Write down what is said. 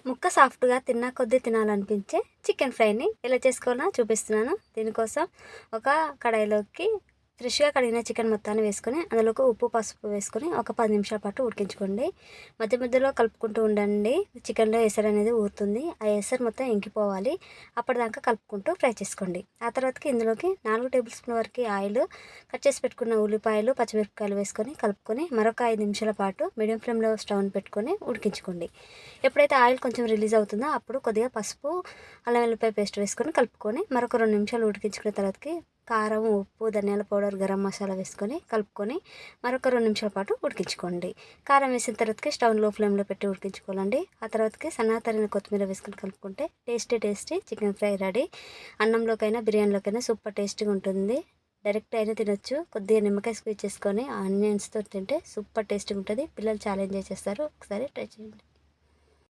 ముక్క సాఫ్ట్‌గా తిన్నా కొద్దీ తినాలనిపించే చికెన్ ఫ్రైని ఎలా చేసుకోవాలో చూపిస్తున్నాను. దీనికోసం ఒక కడాయిలోకి ఫ్రెష్‌గా కడిగిన చికెన్ మొత్తాన్ని వేసుకొని, అందులోకి ఉప్పు, పసుపు వేసుకొని ఒక 10 నిమిషాల పాటు ఉడికించుకోండి. మధ్య మధ్యలో కలుపుకుంటూ ఉండండి. చికెన్‌లో ఎసరు అనేది ఊరుతుంది. ఆ ఎసరు మొత్తం ఇంకిపోవాలి. అప్పటిదాకా కలుపుకుంటూ ఫ్రై చేసుకోండి. ఆ తర్వాతకి ఇందులోకి 4 టేబుల్ స్పూన్ వరకు ఆయిల్, కట్ చేసి పెట్టుకున్న ఉల్లిపాయలు, పచ్చిమిరపకాయలు వేసుకొని కలుపుకొని మరొక 5 నిమిషాల పాటు మీడియం ఫ్లేమ్‌లో స్టవ్‌ని పెట్టుకొని ఉడికించుకోండి. ఎప్పుడైతే ఆయిల్ కొంచెం రిలీజ్ అవుతుందో అప్పుడు కొద్దిగా పసుపు, అల్లం వెల్లిపాయ పేస్ట్ వేసుకొని కలుపుకొని మరొక 2 నిమిషాలు ఉడికించుకున్న తర్వాతకి కారం, ఉప్పు, ధనియాల పౌడర్, గరం మసాలా వేసుకొని కలుపుకొని మరొక 2 నిమిషాల పాటు ఉడికించుకోండి. కారం వేసిన తర్వాతకి స్టవ్ లో ఫ్లేమ్‌లో పెట్టి ఉడికించుకోవాలండి. ఆ తర్వాతకి సన్నగా తరిగిన కొత్తిమీర వేసుకొని కలుపుకుంటే టేస్టీ చికెన్ ఫ్రై రెడీ. అన్నంలోకైనా, బిర్యానీలోకైనా సూపర్ టేస్టీగా ఉంటుంది. డైరెక్ట్ అయినా తినొచ్చు. కొద్దిగా నిమ్మకాయ స్క్వీజ్ చేసుకొని ఆనియన్స్‌తో తింటే సూపర్ టేస్టీగా ఉంటుంది. పిల్లలు చాలా ఎంజాయ్ చేస్తారు. ఒకసారి ట్రై చేయండి.